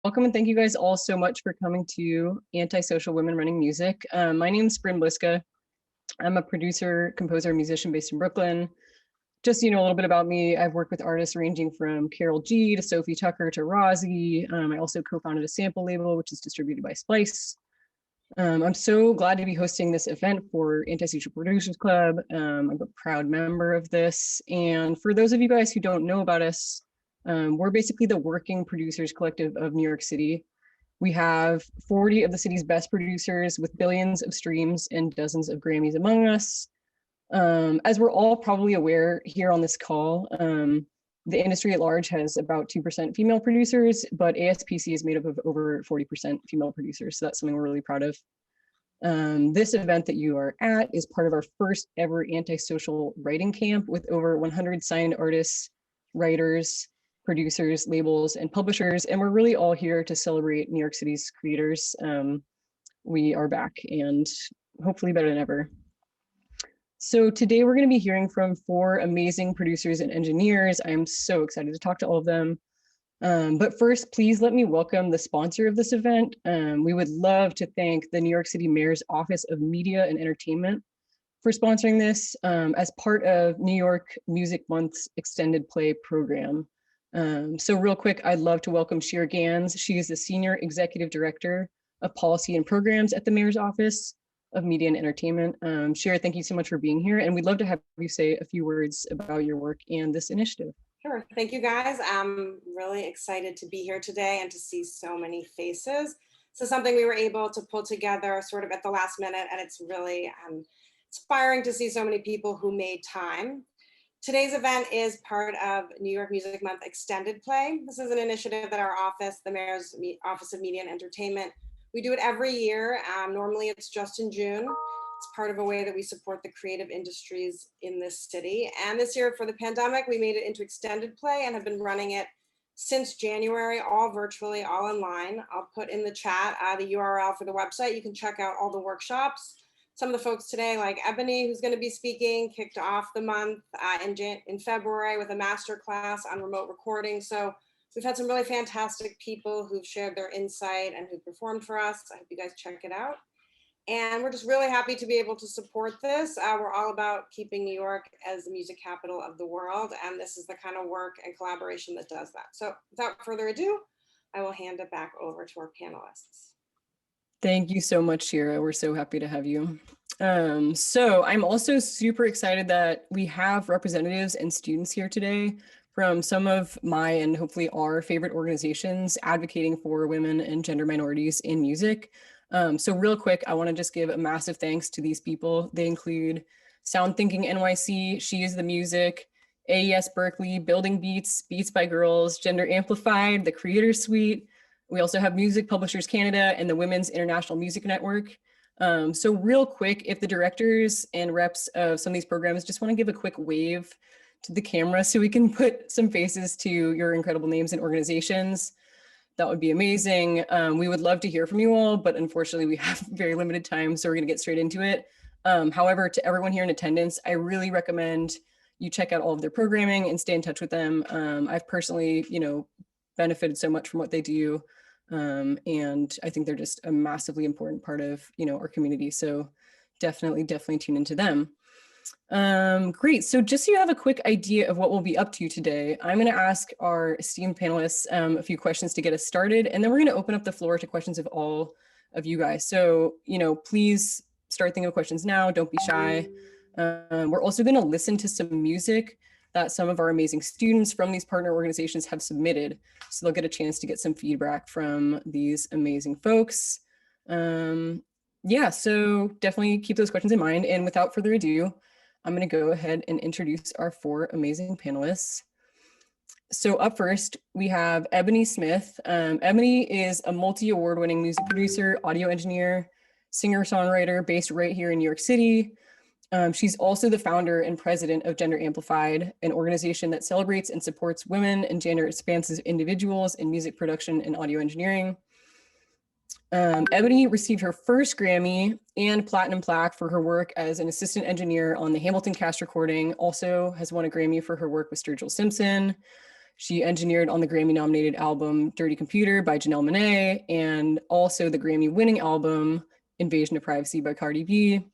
Welcome and thank you guys all so much for coming to Antisocial Women Running Music. My name is Bryn Liska. I'm a producer, composer, musician based in Brooklyn. Just, a little bit about me. I've worked with artists ranging from Carol G to Sophie Tucker to Rozzy. I also co-founded a sample label, which is distributed by Splice. I'm so glad to be hosting this event for Antisocial Producers Club. I'm a proud member of this. And for those of you guys who don't know about us, we're basically the working producers collective of New York City. We have 40 of the city's best producers with billions of streams and dozens of Grammys among us. As we're all probably aware here on this call, the industry at large has about 2% female producers, but ASPC is made up of over 40% female producers. So that's something we're really proud of. This event that you are at is part of our first ever antisocial writing camp with over 100 signed artists, writers, producers, labels, and publishers. And we're really all here to celebrate New York City's creators. We are back and hopefully better than ever. So today we're going to be hearing from 4 amazing producers and engineers. I'm so excited to talk to all of them. But first, please let me welcome the sponsor of this event. We would love to thank the New York City Mayor's Office of Media and Entertainment for sponsoring this as part of New York Music Month's extended play program. So real quick, I'd love to welcome Shira Gans. She is the Senior Executive Director of Policy and Programs at the Mayor's Office of Media and Entertainment. Shira, thank you so much for being here. And we'd love to have you say a few words about your work and this initiative. Sure, thank you guys. I'm really excited to be here today and to see so many faces. So something we were able to pull together sort of at the last minute, and it's really inspiring to see so many people who made time. Today's event is part of New York Music Month Extended Play. This is an initiative that our office, the Mayor's Office of Media and Entertainment, we do it every year. Normally it's just in June. It's part of a way that we support the creative industries in this city. And this year for the pandemic, we made it into extended play and have been running it since January, all virtually, all online. I'll put in the chat the URL for the website. You can check out all the workshops. Some of the folks today, like Ebony, who's going to be speaking, kicked off the month in February with a master class on remote recording. So we've had some really fantastic people who've shared their insight and who performed for us. I hope you guys check it out. And we're just really happy to be able to support this. We're all about keeping New York as the music capital of the world. And this is the kind of work and collaboration that does that. So without further ado, I will hand it back over to our panelists. Thank you so much, Shira. We're so happy to have you. So I'm also super excited that we have representatives and students here today from some of my and hopefully our favorite organizations advocating for women and gender minorities in music. So real quick, I want to just give a massive thanks to these people. They include Sound Thinking NYC, She Is the Music, AES Berkeley, Building Beats, Beats by Girlz, Gender Amplified, the Creator Suite. We also have Music Publishers Canada and the Women's International Music Network. So real quick, if the directors and reps of some of these programs just want to give a quick wave to the camera so we can put some faces to your incredible names and organizations, that would be amazing. We would love to hear from you all, but unfortunately we have very limited time, so we're going to get straight into it. However, to everyone here in attendance, I really recommend you check out all of their programming and stay in touch with them. I've personally, benefited so much from what they do. And I think they're just a massively important part of, our community. So definitely tune into them. Great. So just so you have a quick idea of what we'll be up to today, I'm going to ask our esteemed panelists a few questions to get us started, and then we're going to open up the floor to questions of all of you guys. So, please start thinking of questions now. Don't be shy. We're also going to listen to some music that some of our amazing students from these partner organizations have submitted. So they'll get a chance to get some feedback from these amazing folks. Yeah, so definitely keep those questions in mind. And without further ado, I'm going to go ahead and introduce our 4 amazing panelists. So up first, we have Ebony Smith. Ebony is a multi-award-winning music producer, audio engineer, singer-songwriter based right here in New York City. She's also the founder and president of Gender Amplified, an organization that celebrates and supports women and gender-expansive individuals in music production and audio engineering. Ebony received her first Grammy and Platinum Plaque for her work as an assistant engineer on the Hamilton cast recording, also has won a Grammy for her work with Sturgill Simpson. She engineered on the Grammy-nominated album Dirty Computer by Janelle Monáe, and also the Grammy-winning album Invasion of Privacy by Cardi B.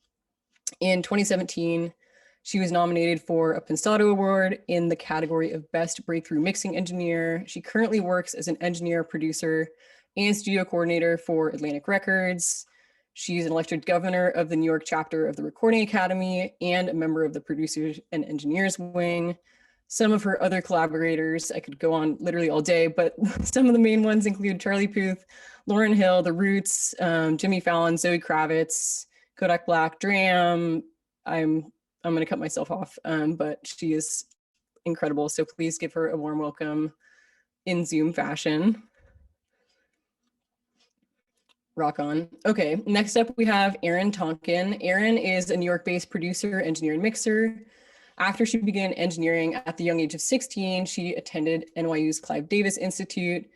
In 2017, she was nominated for a Pensado Award in the category of Best Breakthrough Mixing Engineer. She currently works as an engineer, producer, and studio coordinator for Atlantic Records. She's an elected governor of the New York chapter of the Recording Academy and a member of the Producers and Engineers Wing. Some of her other collaborators, I could go on literally all day, but some of the main ones include Charlie Puth, Lauryn Hill, The Roots, Jimmy Fallon, Zoe Kravitz, Kodak Black, Dram. I'm going to cut myself off, but she is incredible. So please give her a warm welcome in Zoom fashion. Rock on. Okay, next up we have Erin Tonkon. Erin is a New York-based producer, engineer, and mixer. After she began engineering at the young age of 16, she attended NYU's Clive Davis Institute.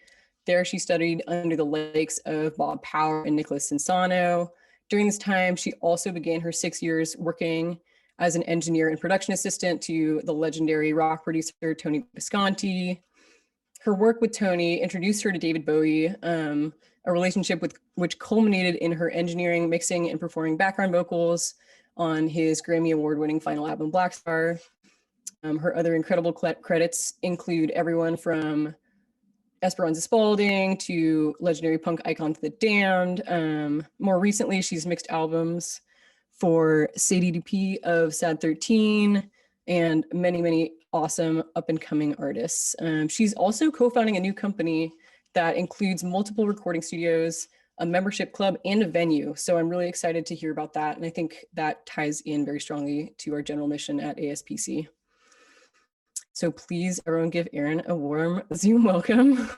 There she studied under the likes of Bob Power and Nicholas Cinsano. During this time, she also began her 6 years working as an engineer and production assistant to the legendary rock producer Tony Visconti. Her work with Tony introduced her to David Bowie, a relationship which culminated in her engineering, mixing, and performing background vocals on his Grammy Award-winning final album, Black Star. Her other incredible credits include everyone from Esperanza Spalding to legendary punk icon The Damned. More recently, she's mixed albums for Sadie Dupuis of Sad 13 and many, many awesome up-and-coming artists. She's also co-founding a new company that includes multiple recording studios, a membership club, and a venue. So I'm really excited to hear about that. And I think that ties in very strongly to our general mission at ASPC. So please, everyone, give Erin a warm Zoom welcome.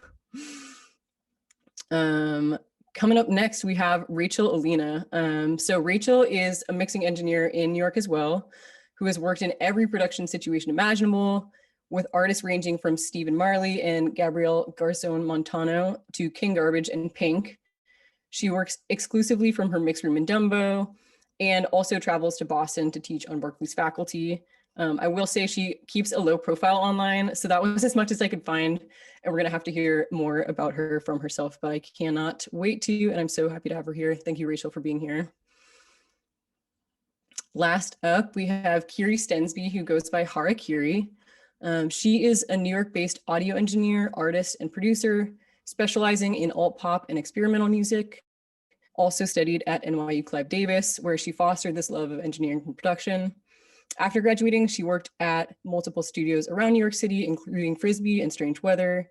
Coming up next, we have Rachel Alina. So Rachel is a mixing engineer in New York as well, who has worked in every production situation imaginable, with artists ranging from Stephen Marley and Gabriel Garzon Montano to King Garbage and Pink. She works exclusively from her mix room in Dumbo and also travels to Boston to teach on Berkeley's faculty. I will say she keeps a low profile online, so that was as much as I could find, and we're gonna have to hear more about her from herself, but I cannot wait to, and I'm so happy to have her here. Thank you, Rachel, for being here. Last up, we have Kiri Stensby, who goes by Hara Kiri. She is a New York-based audio engineer, artist, and producer, specializing in alt pop and experimental music. Also studied at NYU Clive Davis, where she fostered this love of engineering and production. After graduating, she worked at multiple studios around New York City, including Frisbee and Strange Weather.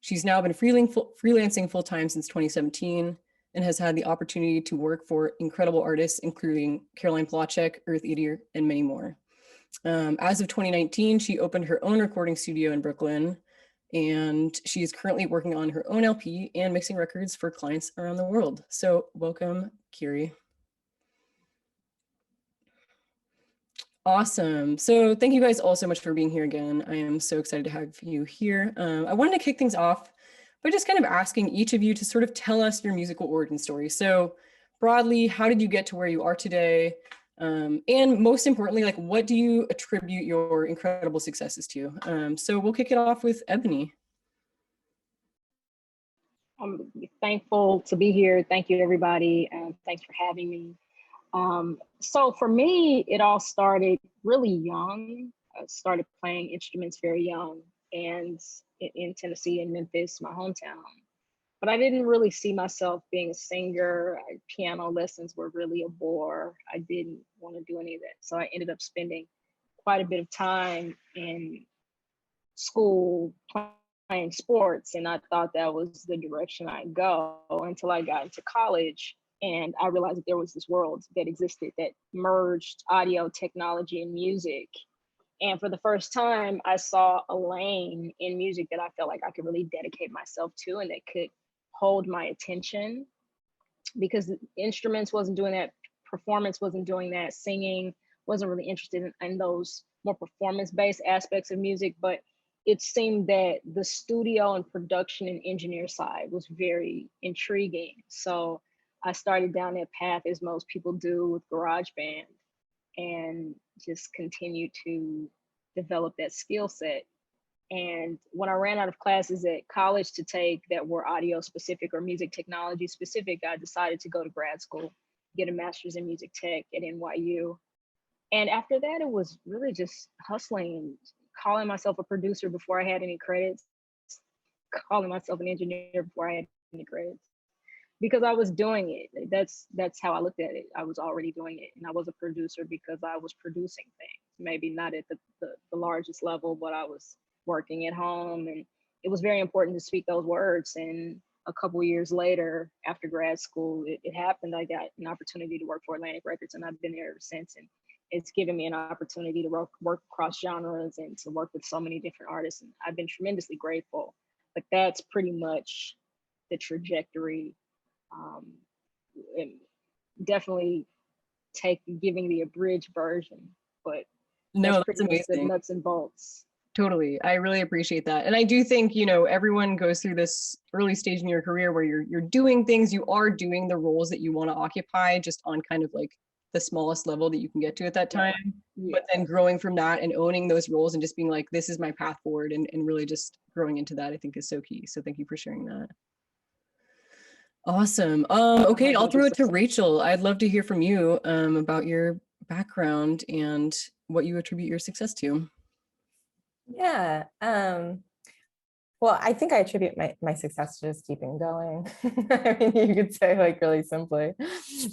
She's now been freelancing full-time since 2017 and has had the opportunity to work for incredible artists, including Caroline Polachek, Earth Eater, and many more. As of 2019, she opened her own recording studio in Brooklyn, and she is currently working on her own LP and mixing records for clients around the world. So welcome, Kiri. Awesome. So thank you guys all so much for being here again. I am so excited to have you here. I wanted to kick things off by just kind of asking each of you to sort of tell us your musical origin story. So broadly, how did you get to where you are today? And most importantly, like, what do you attribute your incredible successes to? So we'll kick it off with Ebony. I'm thankful to be here. Thank you, everybody. Thanks for having me. So for me, it all started really young. I started playing instruments very young, and in Tennessee and Memphis, my hometown. But I didn't really see myself being a singer. Piano lessons were really a bore. I didn't want to do any of that. So I ended up spending quite a bit of time in school playing sports, and I thought that was the direction I'd go until I got into college. And I realized that there was this world that existed that merged audio, technology, and music. And for the first time, I saw a lane in music that I felt like I could really dedicate myself to and that could hold my attention, because instruments wasn't doing that, performance wasn't doing that, singing, wasn't really interested in those more performance-based aspects of music. But it seemed that the studio and production and engineer side was very intriguing. So I started down that path, as most people do, with GarageBand, and just continued to develop that skill set. And when I ran out of classes at college to take that were audio specific or music technology specific, I decided to go to grad school, get a master's in music tech at NYU. And after that, it was really just hustling and calling myself a producer before I had any credits, calling myself an engineer before I had any credits, because I was doing it. That's how I looked at it. I was already doing it, and I was a producer because I was producing things. Maybe not at the largest level, but I was working at home, and it was very important to speak those words. And a couple of years later, after grad school, it happened. I got an opportunity to work for Atlantic Records, and I've been there ever since. And it's given me an opportunity to work across genres and to work with so many different artists. And I've been tremendously grateful. Like, that's pretty much the trajectory. And definitely giving the abridged version, but No, that's that's pretty much the amazing. nuts and bolts. Totally. I really appreciate that. And I do think, you know, everyone goes through this early stage in your career where you're doing things, you are doing the roles that you want to occupy, just on kind of like the smallest level that you can get to at that time. Yeah. But then growing from that and owning those roles and just being like, this is my path forward, and really just growing into that, I think is so key. So thank you for sharing that. Awesome. Okay, I'll throw it to Rachel. I'd love to hear from you about your background and what you attribute your success to. Yeah. Well, I think I attribute my success to just keeping going. I mean, you could say, like, really simply.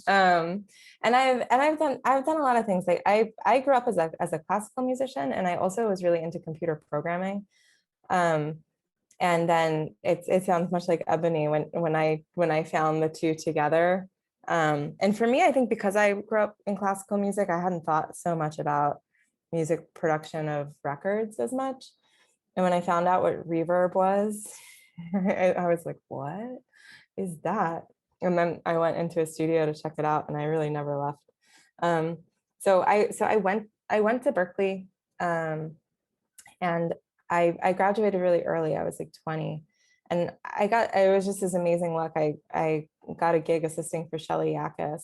And I've done a lot of things. Like, I grew up as a classical musician, and I also was really into computer programming. And then it sounds much like Ebony when I found the two together. And for me, I think because I grew up in classical music, I hadn't thought so much about music production of records as much. And when I found out what reverb was, I was like, what is that? And then I went into a studio to check it out, and I really never left. So I went to Berkeley, and I graduated really early. I was like 20, and it was just this amazing luck. I got a gig assisting for Shelly Yakis.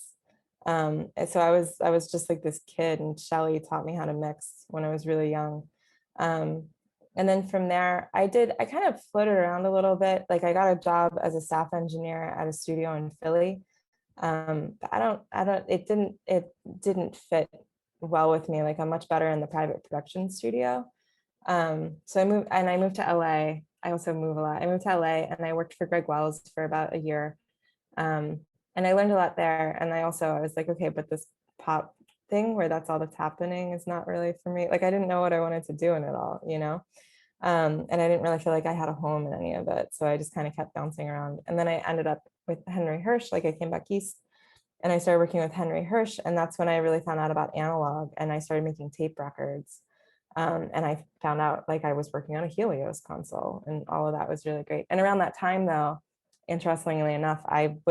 So I was just like this kid, and Shelly taught me how to mix when I was really young. And then from there, I kind of floated around a little bit. Like, I got a job as a staff engineer at a studio in Philly. But it didn't fit well with me. Like, I'm much better in the private production studio. So I moved to LA. I also move a lot. I moved to LA, and I worked for Greg Wells for about a year. And I learned a lot there. And I was like, okay, but this pop thing where that's all that's happening is not really for me. Like, I didn't know what I wanted to do in it all, you know? And I didn't really feel like I had a home in any of it. So I just kind of kept bouncing around. And then I ended up with Henry Hirsch. Like, I came back east, and I started working with Henry Hirsch. And that's when I really found out about analog, and I started making tape records. And I found out, like, I was working on a Helios console, and all of that was really great. And around that time, though, interestingly enough, when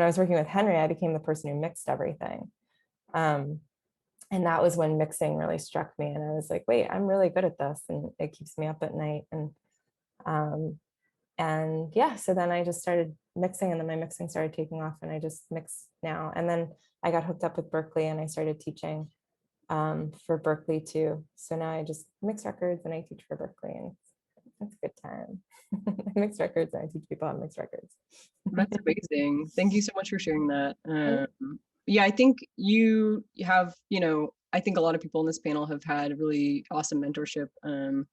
I was working with Henry, I became the person who mixed everything. And that was when mixing really struck me. And I was like, wait, I'm really good at this, and it keeps me up at night. And yeah, so then I just started mixing, and then my mixing started taking off, and I just mix now. And then I got hooked up with Berkeley, and I started teaching for Berkeley too. So now I just mix records and I teach for Berkeley, and it's a good time. I mix records and I teach people how to mix records. That's amazing. Thank you so much for sharing that. Yeah, I think you have, I think a lot of people in this panel have had really awesome mentorship. And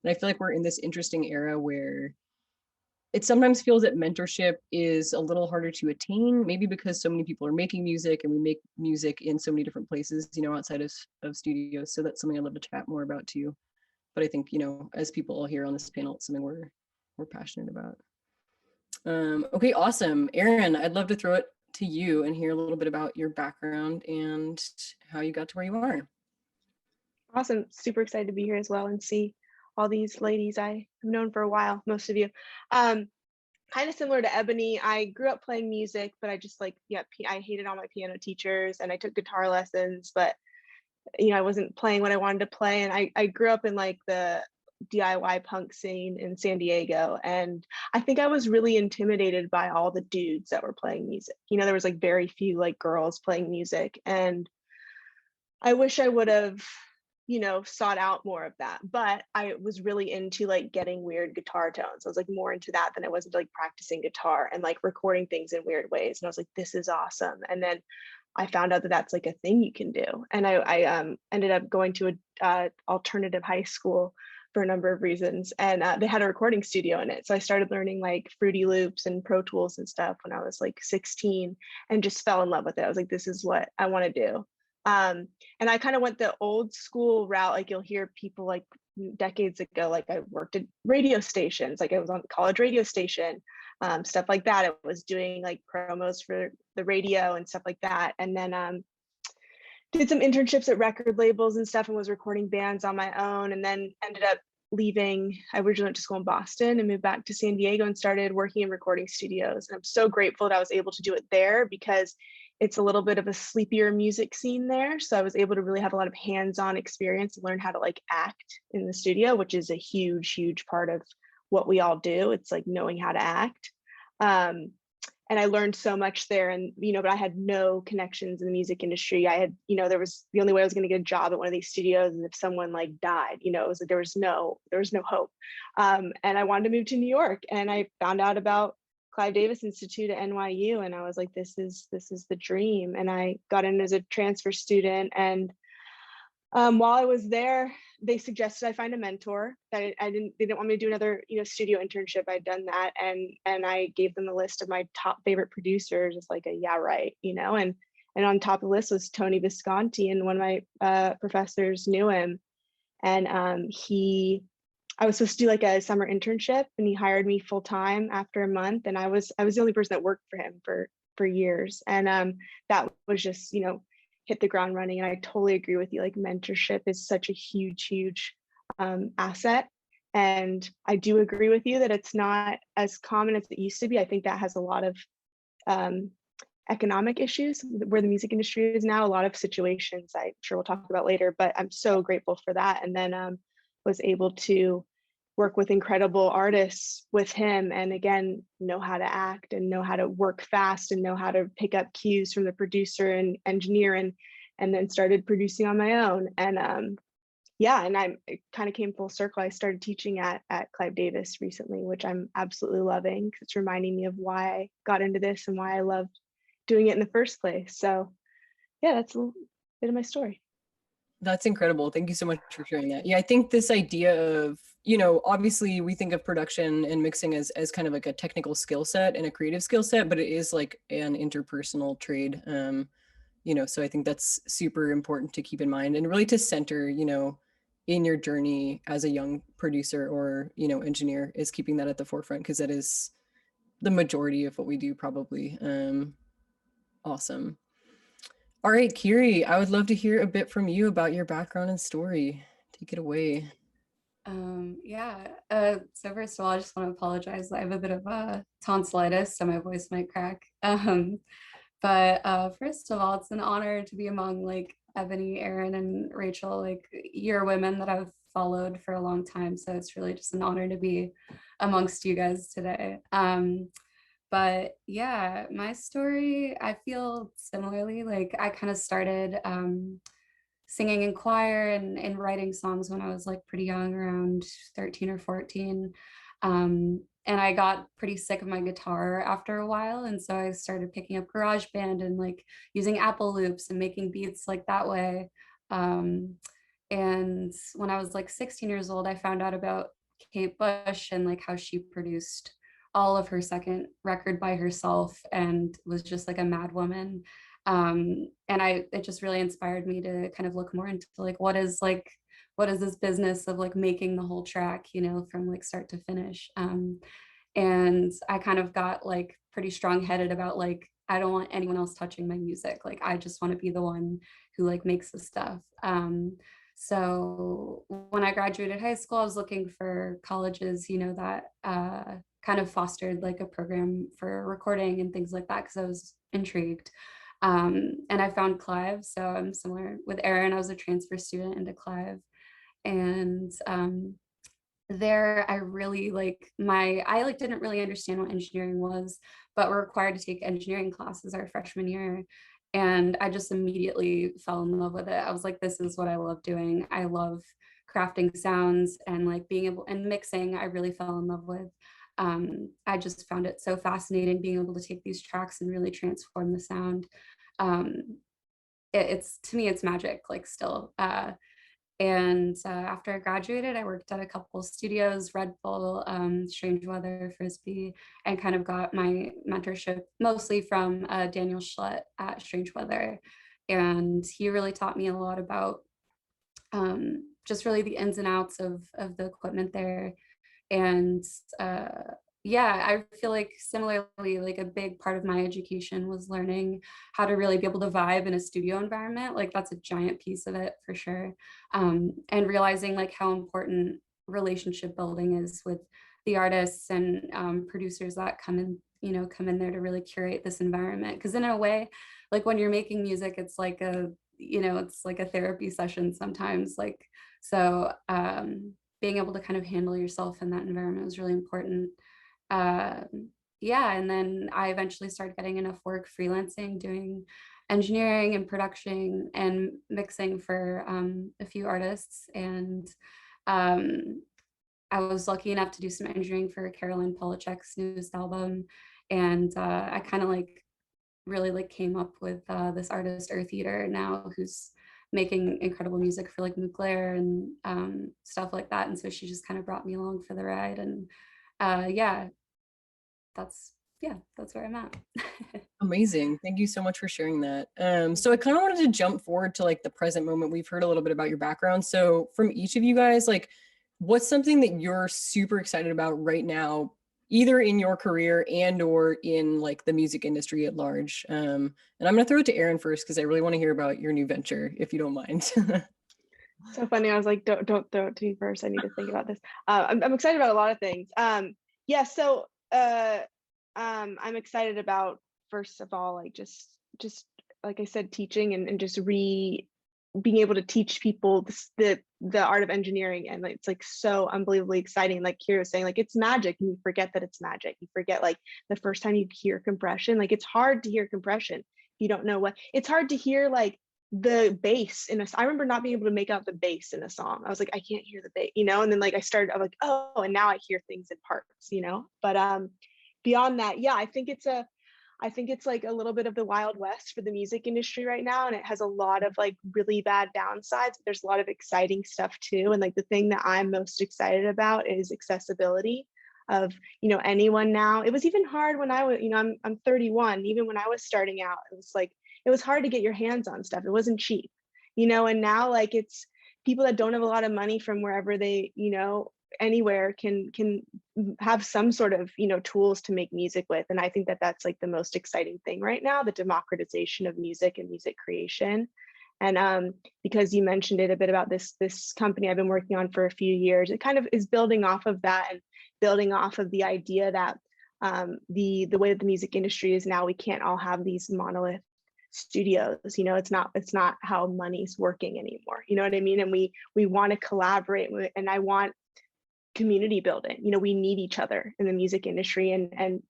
I feel like we're in this interesting era where it sometimes feels that mentorship is a little harder to attain, maybe because so many people are making music, and we make music in so many different places, outside of studios. So that's something I'd love to chat more about too. But I think, as people all here on this panel, it's something we're passionate about. Okay, awesome. Erin, I'd love to throw it to you and hear a little bit about your background and how you got to where you are. Awesome. Super excited to be here as well and see all these ladies I have known for a while, most of you. Kind of similar to Ebony, I grew up playing music, but I just I hated all my piano teachers, and I took guitar lessons, but I wasn't playing what I wanted to play. And I grew up in the DIY punk scene in San Diego, and I think I was really intimidated by all the dudes that were playing music. There was very few girls playing music, and I wish I would have you know, sought out more of that. But I was really into like getting weird guitar tones. I was like more into that than I was into like practicing guitar and like recording things in weird ways. And I was like, this is awesome. And then I found out that that's like a thing you can do. And I ended up going to a alternative high school for a number of reasons. And they had a recording studio in it. So I started learning like Fruity Loops and Pro Tools and stuff when I was like 16 and just fell in love with it. I was like, this is what I want to do. And I kind of went the old school route. Like you'll hear people like decades ago, like I worked at radio stations, like I was on college radio station, stuff like that. I was doing like promos for the radio and stuff like that. And then did some internships at record labels and stuff and was recording bands on my own, and then ended up leaving. I originally went to school in Boston and moved back to San Diego and started working in recording studios. And I'm so grateful that I was able to do it there because it's a little bit of a sleepier music scene there. So I was able to really have a lot of hands-on experience and learn how to like act in the studio, which is a huge, huge part of what we all do. It's like knowing how to act. And I learned so much there, and, you know, but I had no connections in the music industry. I had, you know, there was the only way I was going to get a job at one of these studios and if someone like died, you know, it was like, there was no hope. And I wanted to move to New York, and I found out about Clive Davis Institute at NYU, and I was like, this is the dream. And I got in as a transfer student, and while I was there, they suggested I find a mentor. That they didn't want me to do another, you know, studio internship. I'd done that, and I gave them the list of my top favorite producers. It's like a yeah, right, you know. And on top of the list was Tony Visconti, and one of my professors knew him, and I was supposed to do like a summer internship, and he hired me full time after a month, and I was the only person that worked for him for years, and that was just, you know, hit the ground running. And I totally agree with you. Like mentorship is such a huge asset. And I do agree with you that it's not as common as it used to be. I think that has a lot of economic issues where the music industry is now, a lot of situations I'm sure we'll talk about later, but I'm so grateful for that. And then was able to work with incredible artists with him, and again, know how to act and know how to work fast and know how to pick up cues from the producer and engineer, and then started producing on my own. And yeah, and it kind of came full circle. I started teaching at Clive Davis recently, which I'm absolutely loving because it's reminding me of why I got into this and why I loved doing it in the first place. So yeah, that's a little bit of my story. That's incredible. Thank you so much for sharing that. Yeah, I think this idea of, you know, obviously we think of production and mixing as kind of like a technical skill set and a creative skill set, but it is like an interpersonal trade. You know, so I think that's super important to keep in mind, and really to center, you know, in your journey as a young producer or, you know, engineer, is keeping that at the forefront, because that is the majority of what we do probably. Awesome. All right, Kiri, I would love to hear a bit from you about your background and story. Take it away. So first of all, I just want to apologize. I have a bit of tonsillitis, so my voice might crack. But first of all, it's an honor to be among like Ebony, Erin, and Rachel. Like, you're women that I've followed for a long time, so it's really just an honor to be amongst you guys today. But yeah, my story, I feel similarly. Like, I kind of started singing in choir and writing songs when I was like pretty young, around 13 or 14. And I got pretty sick of my guitar after a while. And so I started picking up GarageBand and like using Apple loops and making beats like that way. And when I was like 16 years old, I found out about Kate Bush and like how she produced all of her second record by herself and was just like a mad woman. And it just really inspired me to kind of look more into like, what is this business of like making the whole track, you know, from like start to finish. And I kind of got like pretty strong-headed about like, I don't want anyone else touching my music. Like, I just want to be the one who like makes the stuff. So when I graduated high school, I was looking for colleges, you know, that kind of fostered like a program for recording and things like that, because I was intrigued. And I found Clive. So I'm similar with Erin. I was a transfer student into Clive. And there I really I didn't really understand what engineering was, but we're required to take engineering classes our freshman year. And I just immediately fell in love with it. I was like, this is what I love doing. I love crafting sounds and like being able, and mixing, I really fell in love with. I just found it so fascinating being able to take these tracks and really transform the sound. It's, to me, it's magic, like still. And after I graduated, I worked at a couple studios, Red Bull, Strange Weather, Frisbee, and kind of got my mentorship mostly from Daniel Schlett at Strange Weather. And he really taught me a lot about just really the ins and outs of the equipment there. And yeah, I feel like similarly, like a big part of my education was learning how to really be able to vibe in a studio environment. Like that's a giant piece of it for sure. And realizing like how important relationship building is with the artists and producers that come in there to really curate this environment. Because in a way, like when you're making music, it's like it's like a therapy session sometimes. Like, so being able to kind of handle yourself in that environment was really important. Yeah, and then I eventually started getting enough work freelancing, doing engineering and production and mixing for a few artists. And I was lucky enough to do some engineering for Caroline Polachek's newest album. And I kind of like really like came up with this artist Earth Eater now, who's making incredible music for like Nuclear and stuff like that. And so she just kind of brought me along for the ride. And yeah, that's where I'm at. Amazing. Thank you so much for sharing that. So I kind of wanted to jump forward to like the present moment. We've heard a little bit about your background. So from each of you guys, like what's something that you're super excited about right now, either in your career and or in like the music industry at large? And I'm going to throw it to Erin first because I really want to hear about your new venture, if you don't mind. So funny. I was like, don't throw it to me first. I need to think about this. I'm excited about a lot of things. Yeah. So I'm excited about, first of all, like just like I said, teaching and just being able to teach people the art of engineering. And like, it's like so unbelievably exciting. Like Kiri was saying, like it's magic and you forget that it's magic. You forget like the first time you hear compression, like it's hard to hear compression. You don't know what, it's hard to hear like the bass in I remember not being able to make out the bass in a song. I was like, I can't hear the bass, and then like I'm like, oh, and now I hear things in parts, but beyond that, yeah, I think it's like a little bit of the Wild West for the music industry right now. And it has a lot of like really bad downsides. But there's a lot of exciting stuff too. And like the thing that I'm most excited about is accessibility of, anyone now. It was even hard when I was, I'm 31, even when I was starting out, it was hard to get your hands on stuff. It wasn't cheap, and now like it's people that don't have a lot of money from wherever they, anywhere can have some sort of tools to make music with. And I think that that's like the most exciting thing right now, the democratization of music and music creation. And because you mentioned it a bit about this company I've been working on for a few years, it kind of is building off of that and building off of the idea that the way that the music industry is now, we can't all have these monolith studios. It's not how money's working anymore. You know what I mean? And we want to collaborate, and I want community building. We need each other in the music industry. And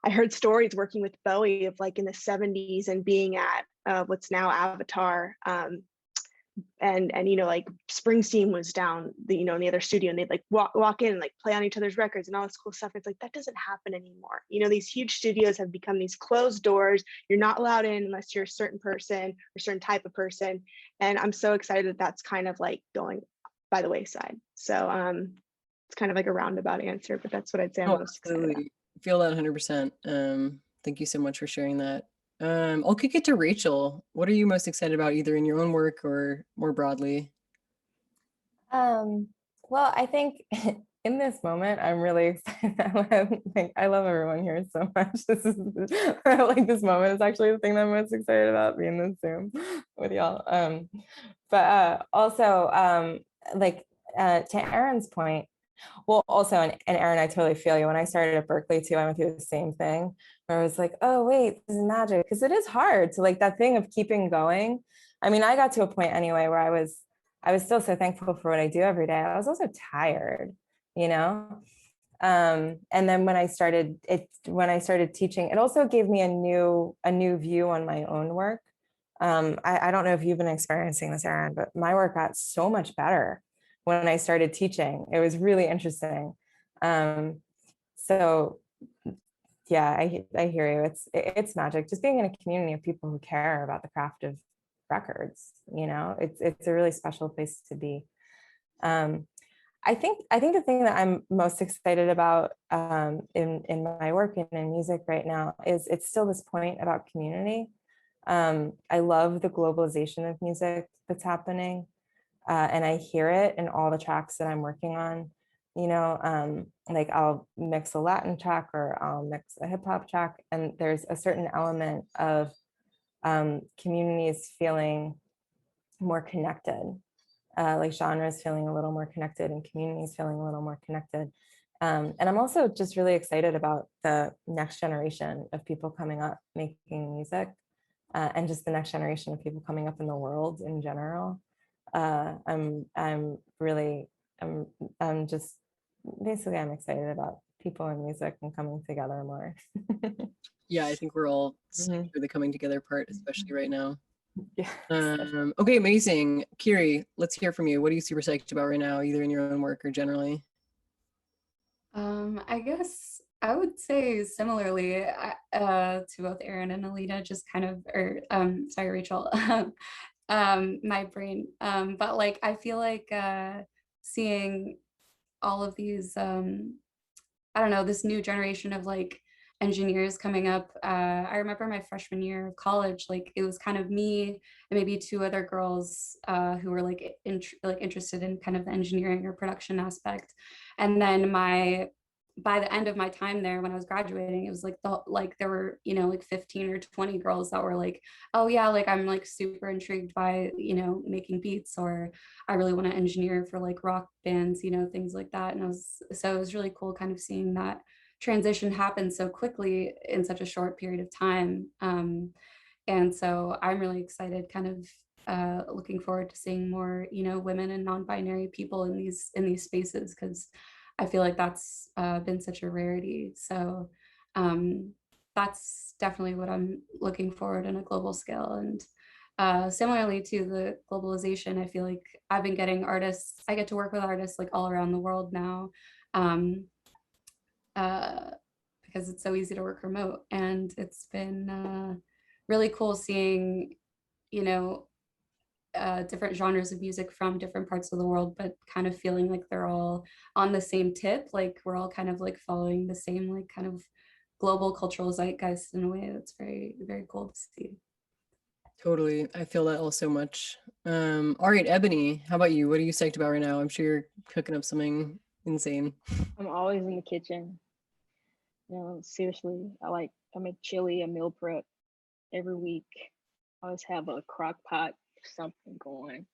I heard stories working with Bowie of like in the 70s and being at what's now Avatar, and like Springsteen was down in the other studio, and they'd like walk in and like play on each other's records and all this cool stuff. It's like that doesn't happen anymore. These huge studios have become these closed doors. You're not allowed in unless you're a certain person or certain type of person. And I'm so excited that that's kind of like going by the wayside. So it's kind of like a roundabout answer, but that's what I'd say I'm most excited about. I feel that 100%. Thank you so much for sharing that. I'll kick it to Rachel. What are you most excited about, either in your own work or more broadly? Well, I think in this moment, I'm really excited. I love everyone here so much. This is like this moment is actually the thing that I'm most excited about, being in this Zoom with y'all. But also, to Erin's point, well, also, and Erin, I totally feel you. When I started at Berkeley too, I went through the same thing where I was like, oh, wait, this is magic. Because it is hard to like that thing of keeping going. I mean, I got to a point anyway where I was still so thankful for what I do every day. I was also tired, And then when I started teaching, it also gave me a new view on my own work. I don't know if you've been experiencing this, Erin, but my work got so much better when I started teaching. It was really interesting. So yeah, I hear you. It's magic. Just being in a community of people who care about the craft of records, you know, it's a really special place to be. I think the thing that I'm most excited about in my work and in music right now is it's still this point about community. I love the globalization of music that's happening, and I hear it in all the tracks that I'm working on. You know, like I'll mix a Latin track or I'll mix a hip hop track, and there's a certain element of communities feeling more connected, like genres feeling a little more connected and communities feeling a little more connected. And I'm also just really excited about the next generation of people coming up making music, and just the next generation of people coming up in the world in general. I'm just basically I'm excited about people in music and coming together more. Yeah, I think we're all for the coming together part, especially right now. Yes. Okay, amazing. Kiri, let's hear from you. What are you super psyched about right now, either in your own work or generally? I guess I would say similarly to both Erin and Alina, just kind of, or sorry, Rachel, my brain. But like, I feel like seeing all of these, I don't know, this new generation of like engineers coming up. I remember my freshman year of college, like it was kind of me and maybe two other girls who were like interested in kind of the engineering or production aspect. And then by the end of my time there, when I was graduating, it was like there were, you know, like 15 or 20 girls that were like, oh yeah, like I'm like super intrigued by, you know, making beats, or I really want to engineer for like rock bands, you know, things like that. And it was really cool kind of seeing that transition happen so quickly in such a short period of time. And so I'm really excited, kind of looking forward to seeing more, you know, women and non-binary people in these spaces, because I feel like that's been such a rarity. So that's definitely what I'm looking forward in a global scale. And similarly to the globalization, I feel like I've been getting artists, I get to work with artists like all around the world now, because it's so easy to work remote. And it's been really cool seeing, you know, different genres of music from different parts of the world, but kind of feeling like they're all on the same tip. Like we're all kind of like following the same like kind of global cultural zeitgeist in a way that's very, very cool to see. Totally. I feel that all so much. All right, Ebony, how about you? What are you psyched about right now? I'm sure you're cooking up something insane. I'm always in the kitchen. You know, seriously, I make chili and meal prep every week. I always have a crock pot, something going.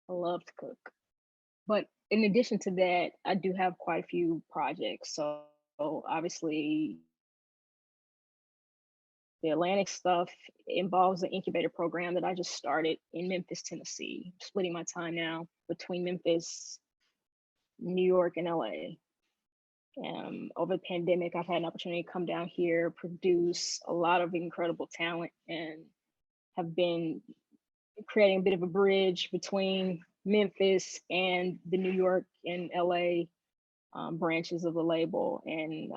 I love to cook. But in addition to that, I do have quite a few projects. So obviously, the Atlantic stuff involves an incubator program that I just started in Memphis, Tennessee, splitting my time now between Memphis, New York, and LA. Over the pandemic, I've had an opportunity to come down here, produce a lot of incredible talent, and have been creating a bit of a bridge between Memphis and the New York and LA branches of the label, and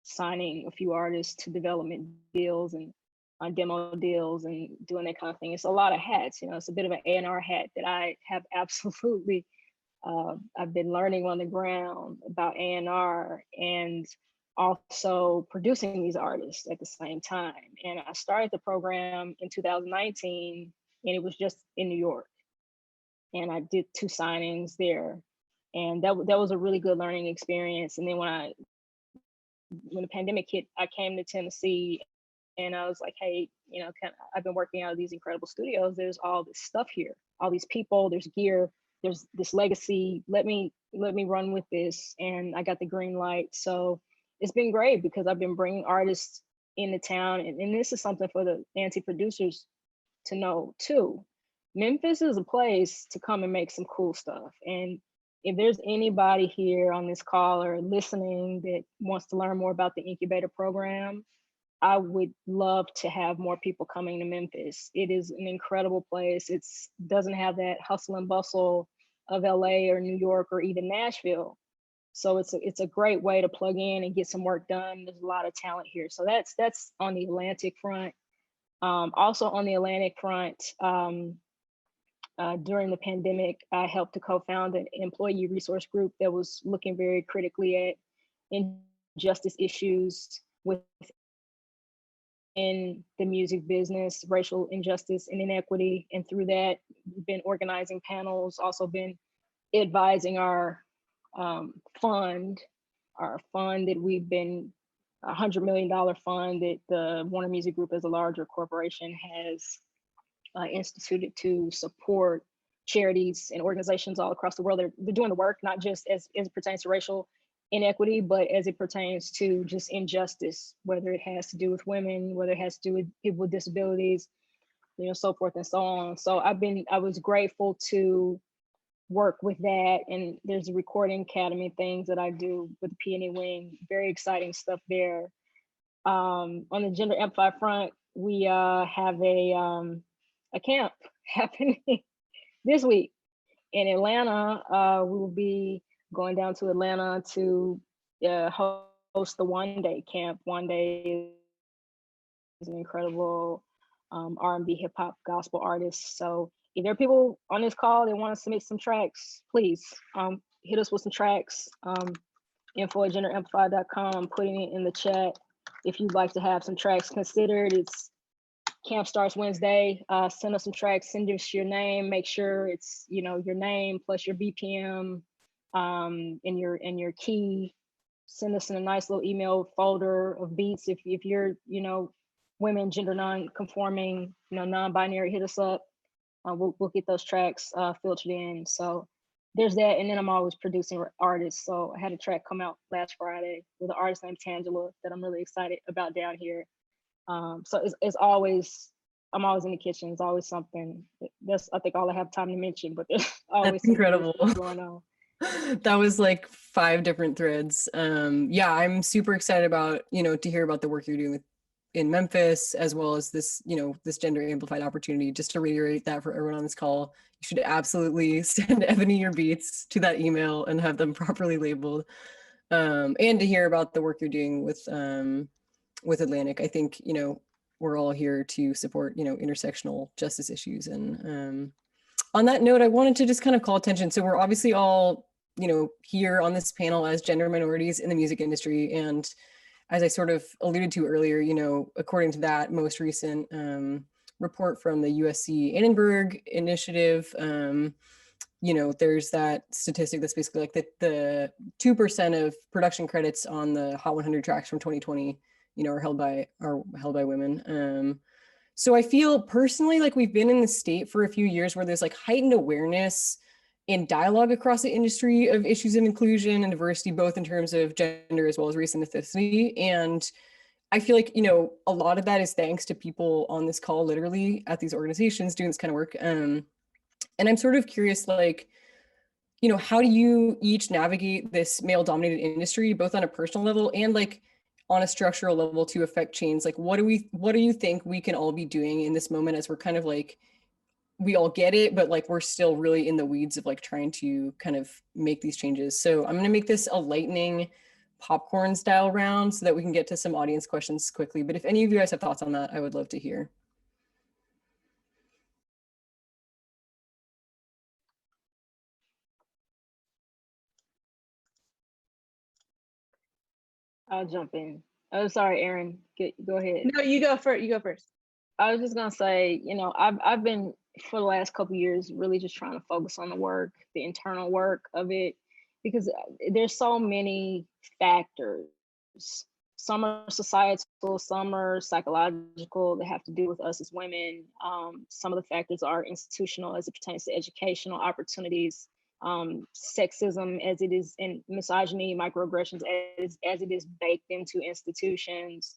signing a few artists to development deals and demo deals and doing that kind of thing. It's a lot of hats, you know, it's a bit of an A&R hat that I have absolutely, I've been learning on the ground about A&R and also producing these artists at the same time. And I started the program in 2019, and it was just in New York. And I did 2 signings there. And that was a really good learning experience. And then when the pandemic hit, I came to Tennessee and I was like, hey, you know, I've been working out of these incredible studios. There's all this stuff here, all these people, there's gear, there's this legacy. Let me run with this. And I got the green light. So it's been great because I've been bringing artists into town. And this is something for the Nancy producers to know too. Memphis is a place to come and make some cool stuff. And if there's anybody here on this call or listening that wants to learn more about the incubator program, I would love to have more people coming to Memphis. It is an incredible place. It doesn't have that hustle and bustle of LA or New York or even Nashville. So it's a great way to plug in and get some work done. There's a lot of talent here. So that's on the Atlantic front. Also on the Atlantic front, during the pandemic, I helped to co-found an employee resource group that was looking very critically at injustice issues within the music business, racial injustice and inequity. And through that, we've been organizing panels, also been advising our fund that we've been $100 million fund that the Warner Music Group as a larger corporation has instituted to support charities and organizations all across the world. They're doing the work, not just as it pertains to racial inequity, but as it pertains to just injustice, whether it has to do with women, whether it has to do with people with disabilities, so forth and so on. So I was grateful to work with that. And there's a recording academy things that I do with the P&E wing, very exciting stuff there. On the Gender Amplified front, we have a camp happening this week in Atlanta. We will be going down to Atlanta to host the One Day camp. One Day is an incredible R&B, hip hop, gospel artist. So if there are people on this call that want to submit some tracks, please hit us with some tracks. info@genderamplified.com, putting it in the chat. If you'd like to have some tracks considered, camp starts Wednesday. Send us some tracks, send us your name, make sure it's your name plus your BPM and your key. Send us in a nice little email folder of beats. If you're women, gender non-conforming, non-binary, hit us up. We'll get those tracks filtered in. So there's that. And then I'm always producing artists. So I had a track come out last Friday with an artist named Tangela that I'm really excited about down here. So it's always, I'm always in the kitchen. It's always something. That's, I think, all I have time to mention, but there's always That's incredible going on. That was like 5 different threads. Yeah, I'm super excited about, to hear about the work you're doing in Memphis, as well as this, this gender amplified opportunity. Just to reiterate that for everyone on this call, you should absolutely send Ebony your beats to that email and have them properly labeled. And to hear about the work you're doing with Atlantic. I think, we're all here to support, intersectional justice issues. And on that note, I wanted to just kind of call attention. So we're obviously all, here on this panel as gender minorities in the music industry. And as I sort of alluded to earlier, according to that most recent report from the USC Annenberg Initiative, there's that statistic that's basically like the 2% of production credits on the Hot 100 tracks from 2020, are held by women. So I feel personally like we've been in the state for a few years where there's like heightened awareness and dialogue across the industry of issues of inclusion and diversity, both in terms of gender as well as race and ethnicity. And I feel like, a lot of that is thanks to people on this call, literally at these organizations doing this kind of work. And I'm sort of curious, like, how do you each navigate this male dominated industry, both on a personal level and like on a structural level to affect change? Like, what do you think we can all be doing in this moment as we're kind of like, we all get it, but like we're still really in the weeds of like trying to kind of make these changes. So I'm going to make this a lightning popcorn style round so that we can get to some audience questions quickly. But if any of you guys have thoughts on that, I would love to hear. I'll jump in. Oh, sorry, Erin. Go ahead. No, you go first. You go first. I was just gonna say, I've been for the last couple of years really just trying to focus on the work, the internal work of it, because there's so many factors. Some are societal, some are psychological that have to do with us as women. Some of the factors are institutional as it pertains to educational opportunities, sexism as it is, and misogyny, microaggressions as it is baked into institutions.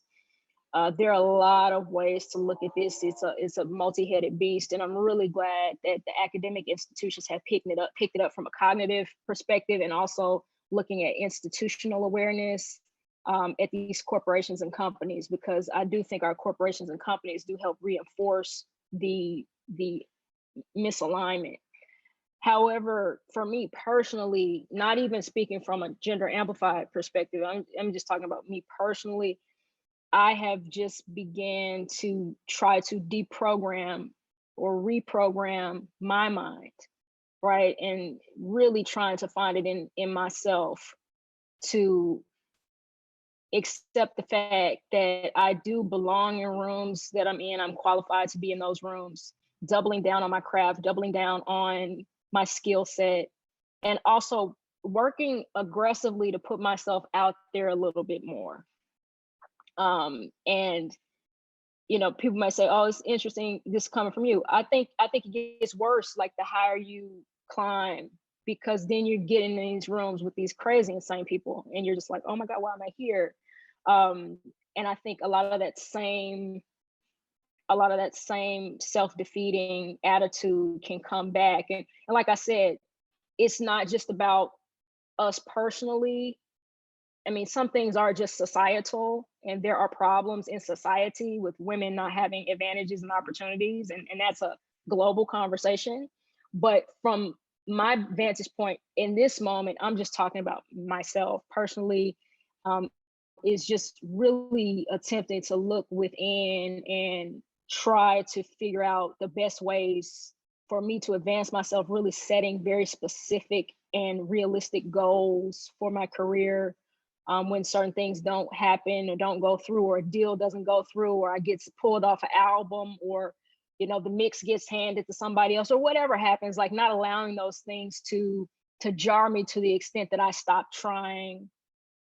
There are a lot of ways to look at this. It's a multi-headed beast, and I'm really glad that the academic institutions have picked it up from a cognitive perspective, and also looking at institutional awareness at these corporations and companies, because I do think our corporations and companies do help reinforce the misalignment. However, for me personally, not even speaking from a gender amplified perspective, I'm just talking about me personally, I have just began to try to deprogram or reprogram my mind, right? And really trying to find it in myself to accept the fact that I do belong in rooms that I'm in. I'm qualified to be in those rooms, doubling down on my craft, doubling down on my skill set, and also working aggressively to put myself out there a little bit more. And you know, people might say, "Oh, it's interesting this coming from you." I think it gets worse like the higher you climb, because then you're getting in these rooms with these crazy, insane people, and you're just like, "Oh my God, why am I here?" And I think a lot of that same self-defeating attitude can come back. And like I said, it's not just about us personally. I mean, some things are just societal, and there are problems in society with women not having advantages and opportunities, and that's a global conversation. But from my vantage point in this moment, I'm just talking about myself personally, is just really attempting to look within and try to figure out the best ways for me to advance myself, really setting very specific and realistic goals for my career. When certain things don't happen or don't go through, or a deal doesn't go through, or I get pulled off an album, or you know, the mix gets handed to somebody else, or whatever happens, like not allowing those things to jar me to the extent that I stop trying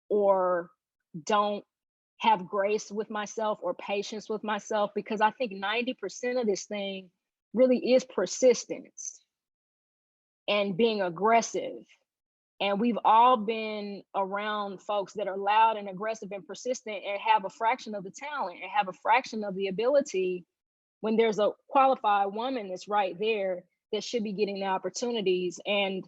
or don't have grace with myself or patience with myself, because I think 90% of this thing really is persistence and being aggressive. And we've all been around folks that are loud and aggressive and persistent and have a fraction of the talent and have a fraction of the ability, when there's a qualified woman that's right there that should be getting the opportunities. And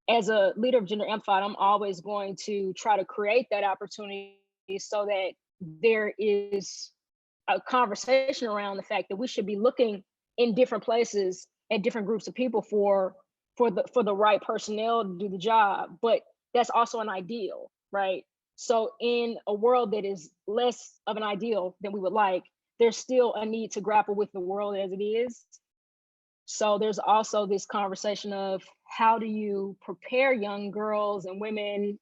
as a leader of Gender Amplified, I'm always going to try to create that opportunity so that there is a conversation around the fact that we should be looking in different places at different groups of people for the right personnel to do the job. But that's also an ideal, right? So in a world that is less of an ideal than we would like, there's still a need to grapple with the world as it is. So there's also this conversation of how do you prepare young girls and women,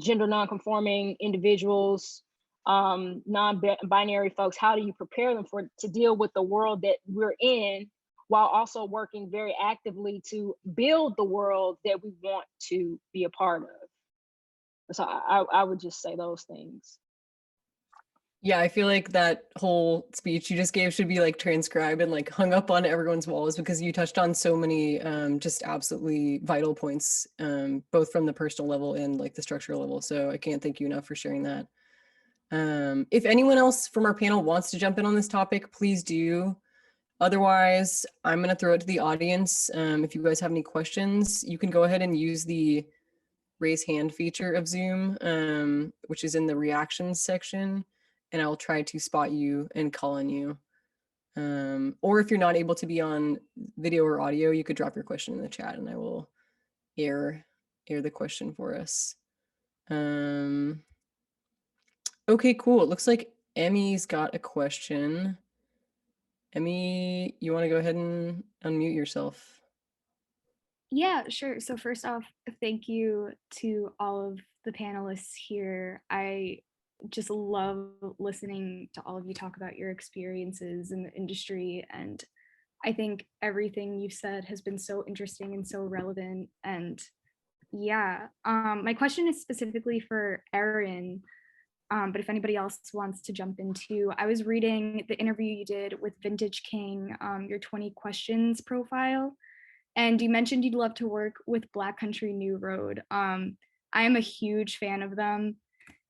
gender non-conforming individuals, non-binary folks, how do you prepare them to deal with the world that we're in, while also working very actively to build the world that we want to be a part of? So I would just say those things. Yeah, I feel like that whole speech you just gave should be like transcribed and like hung up on everyone's walls, because you touched on so many just absolutely vital points, both from the personal level and like the structural level. So I can't thank you enough for sharing that. If anyone else from our panel wants to jump in on this topic, please do. Otherwise, I'm going to throw it to the audience. If you guys have any questions, you can go ahead and use the raise hand feature of Zoom, which is in the reactions section, and I'll try to spot you and call on you. Or if you're not able to be on video or audio, you could drop your question in the chat and I will air the question for us. Okay, cool. It looks like Emmy's got a question. Emmy, you want to go ahead and unmute yourself? Yeah, sure. So first off, thank you to all of the panelists here. I just love listening to all of you talk about your experiences in the industry. And I think everything you've said has been so interesting and so relevant. And yeah, my question is specifically for Erin. But if anybody else wants to jump in too, I was reading the interview you did with Vintage King, your 20 questions profile, and you mentioned you'd love to work with Black Country New Road. I am a huge fan of them,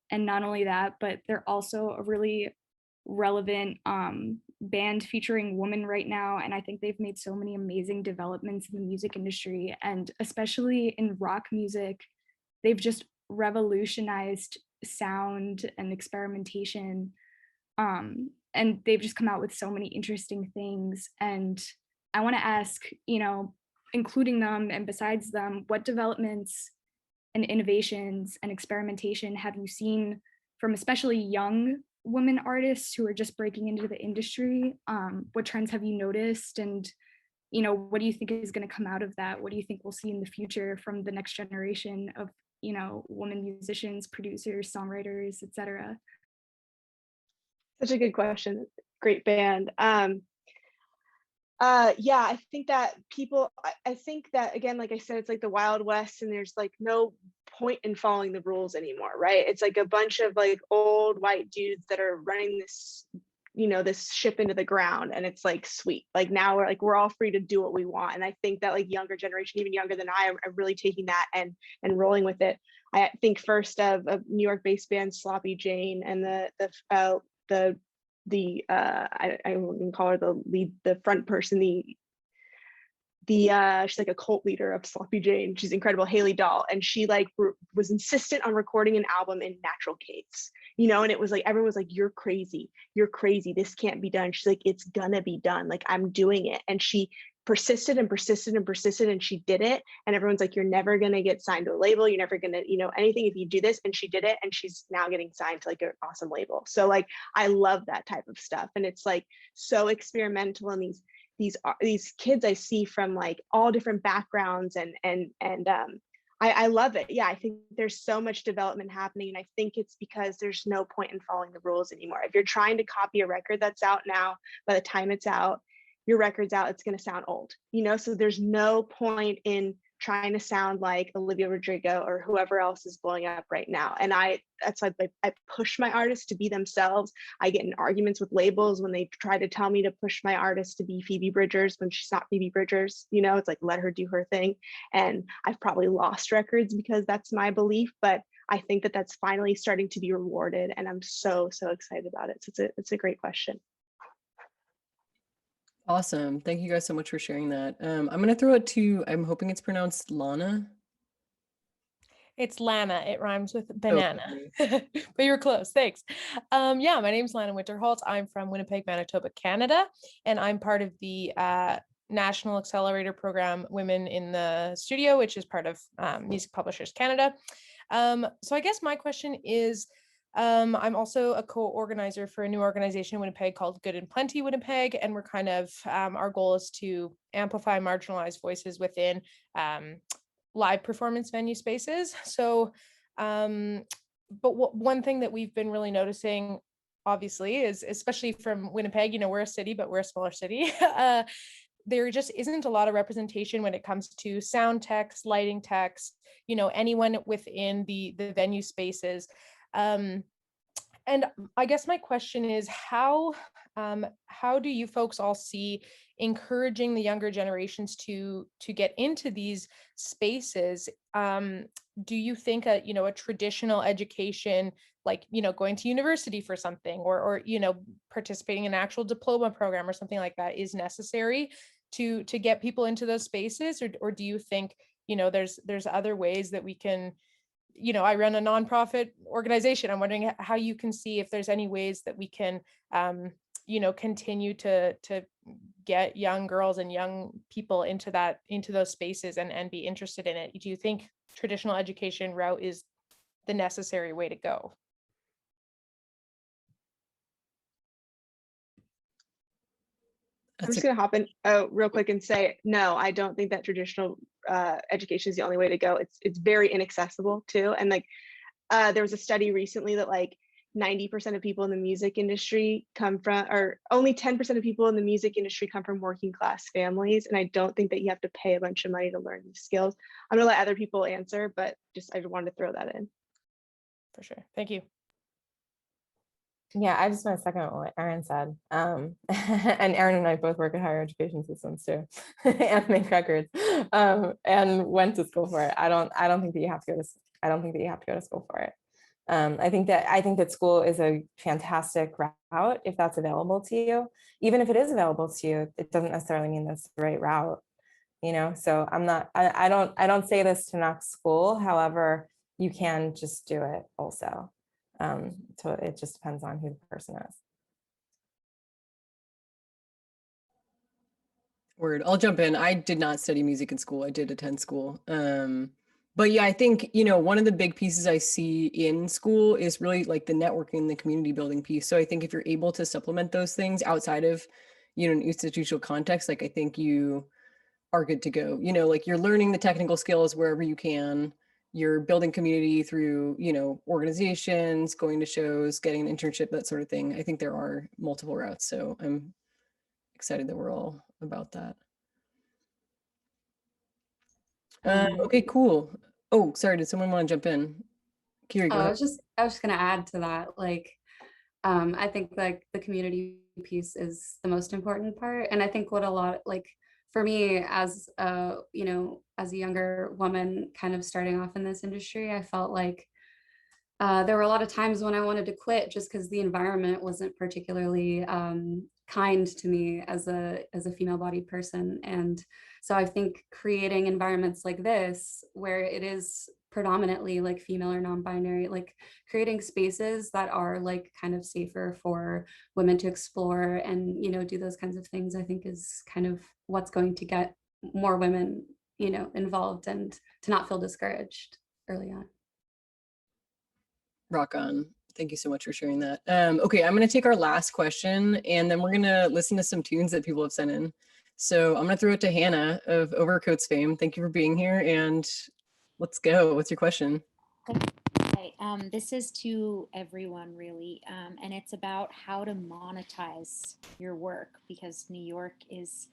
and not only that, but they're also a really relevant band featuring women right now, and I think they've made so many amazing developments in the music industry, and especially in rock music. They've just revolutionized sound and experimentation, and they've just come out with so many interesting things. And I want to ask, you know, including them and besides them, what developments and innovations and experimentation have you seen from especially young women artists who are just breaking into the industry? What trends have you noticed? And, you know, what do you think is going to come out of that? What do you think we'll see in the future from the next generation of, you know, women musicians, producers, songwriters, etc.? Such a good question. Great band. Yeah, I think that I think that, again, like I said, it's like the Wild West, and there's like no point in following the rules anymore, right? It's like a bunch of like old white dudes that are running this, you know, this ship into the ground, and it's like, sweet. Like now we're all free to do what we want. And I think that like younger generation, even younger than I, are really taking that and rolling with it. I think first of a New York-based band, Sloppy Jane, and I wouldn't call her the lead, the front person, she's like a cult leader of Sloppy Jane. She's incredible, Haley Dahl, and she like was insistent on recording an album in natural caves, you know, and it was like everyone was like, you're crazy, this can't be done. She's like, it's gonna be done, like I'm doing it. And she persisted and persisted and persisted, and she did it. And everyone's like, you're never gonna get signed to a label, you're never gonna, you know, anything if you do this. And she did it, and she's now getting signed to like an awesome label. So like I love that type of stuff, and it's like so experimental. And these kids I see from like all different backgrounds, and I love it. Yeah, I think there's so much development happening, and I think it's because there's no point in following the rules anymore. If you're trying to copy a record that's out now, by the time it's out, your record's out, it's going to sound old, you know? So there's no point in trying to sound like Olivia Rodrigo or whoever else is blowing up right now. And that's why I push my artists to be themselves. I get in arguments with labels when they try to tell me to push my artist to be Phoebe Bridgers when she's not Phoebe Bridgers, you know, it's like, let her do her thing. And I've probably lost records because that's my belief, but I think that that's finally starting to be rewarded. And I'm so excited about it. So it's a great question. Awesome. Thank you guys so much for sharing that. I'm going to throw it to, I'm hoping it's pronounced Lana. It's Lana. It rhymes with banana, but you're close. Thanks. Yeah, my name's Lana Winterholtz. I'm from Winnipeg, Manitoba, Canada, and I'm part of the National Accelerator Program Women in the Studio, which is part of Music Publishers Canada. So I guess my question is, I'm also a co-organizer for a new organization in Winnipeg called Good and Plenty Winnipeg, and we're kind of, our goal is to amplify marginalized voices within live performance venue spaces. So, but one thing that we've been really noticing, obviously, is especially from Winnipeg, you know, we're a city, but we're a smaller city. There just isn't a lot of representation when it comes to sound techs, lighting techs, you know, anyone within the venue spaces. And I guess my question is, how do you folks all see encouraging the younger generations to get into these spaces? Do you think a traditional education, like, you know, going to university for something, or you know, participating in an actual diploma program or something like that is necessary to get people into those spaces? Or do you think, you know, there's other ways that we can, you know, I run a nonprofit organization. I'm wondering how you can see if there's any ways that we can, you know, continue to get young girls and young people into those spaces and be interested in it. Do you think traditional education route is the necessary way to go? I'm just going to hop in real quick and say, no, I don't think that traditional education is the only way to go. It's very inaccessible too. And like, there was a study recently that like 90% of people in the music industry come from, or only 10% of people in the music industry come from working class families. And I don't think that you have to pay a bunch of money to learn these skills. I'm going to let other people answer, but I just wanted to throw that in. For sure. Thank you. Yeah, I just want to second what Erin said. And Erin and I both work in higher education systems too, and make records, and went to school for it. I don't think that you have to go to school for it. I think that school is a fantastic route if that's available to you. Even if it is available to you, it doesn't necessarily mean that's the right route, you know? So I don't say this to knock school. However, you can just do it also. So it just depends on who the person is. Word. I'll jump in. I did not study music in school. I did attend school. But yeah, I think, you know, one of the big pieces I see in school is really like the networking, the community building piece. So I think if you're able to supplement those things outside of, you know, an institutional context, like I think you are good to go. You know, like you're learning the technical skills wherever you can. You're building community through, you know, organizations, going to shows, getting an internship, that sort of thing. I think there are multiple routes. So I'm excited that we're all about that. Okay, cool. Oh, sorry, did someone want to jump in? Kiri, go I ahead. was just gonna add to that, like, I think like the community piece is the most important part. And I think what a lot, like for me as a, you know, as a younger woman kind of starting off in this industry, I felt like there were a lot of times when I wanted to quit just because the environment wasn't particularly kind to me as a female-bodied person. And so I think creating environments like this, where it is predominantly like female or non-binary, like creating spaces that are like kind of safer for women to explore and, you know, do those kinds of things, I think is kind of what's going to get more women, you know, involved and to not feel discouraged early on. Rock on. Thank you so much for sharing that. Okay, I'm going to take our last question and then we're going to listen to some tunes that people have sent in. So I'm going to throw it to Hannah of Overcoats fame. Thank you for being here and let's go. What's your question? Right. This is to everyone really, and it's about how to monetize your work because New York is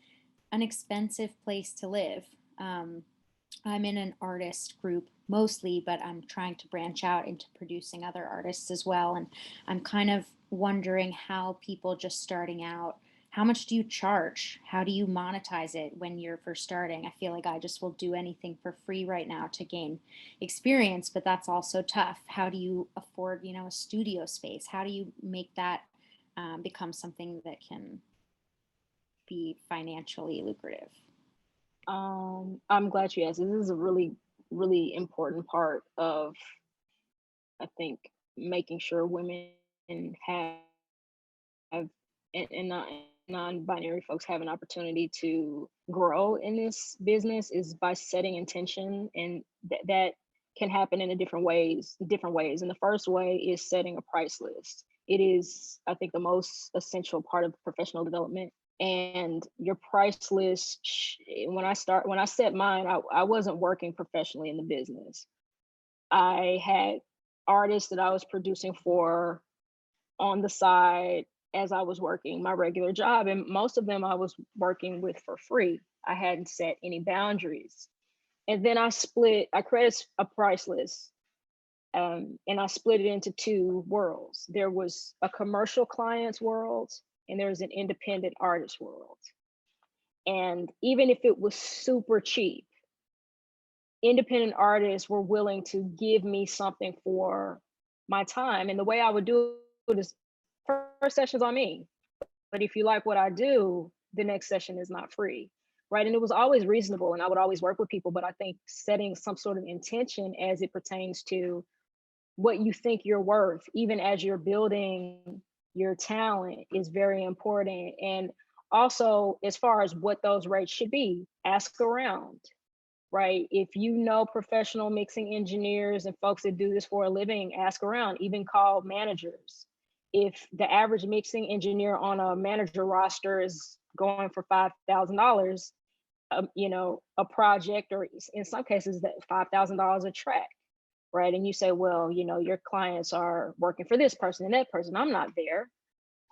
an expensive place to live. I'm in an artist group mostly, but I'm trying to branch out into producing other artists as well. And I'm kind of wondering how people just starting out, how much do you charge? How do you monetize it when you're first starting? I feel like I just will do anything for free right now to gain experience, but that's also tough. How do you afford, you know, a studio space? How do you make that become something that can be financially lucrative? I'm glad you asked. This is a really, really important part of, I think, making sure women have and non-binary folks have an opportunity to grow in this business is by setting intention, and that can happen in different ways. And the first way is setting a price list. It is, I think, the most essential part of professional development. And your price list, when I set mine, I wasn't working professionally in the business. I had artists that I was producing for on the side as I was working my regular job. And most of them I was working with for free. I hadn't set any boundaries. And then I created a price list. And I split it into two worlds. There was a commercial client's world, and there was an independent artist world. And even if it was super cheap, independent artists were willing to give me something for my time. And the way I would do it is first session's on me. But if you like what I do, the next session is not free. Right. And it was always reasonable, and I would always work with people. But I think setting some sort of intention as it pertains to what you think you're worth, even as you're building your talent, is very important. And also, as far as what those rates should be, ask around, right? If you know professional mixing engineers and folks that do this for a living, ask around, even call managers. If the average mixing engineer on a manager roster is going for $5,000, you know, a project, or in some cases that $5,000 a track, right? And you say, well, you know, your clients are working for this person and that person. I'm not there.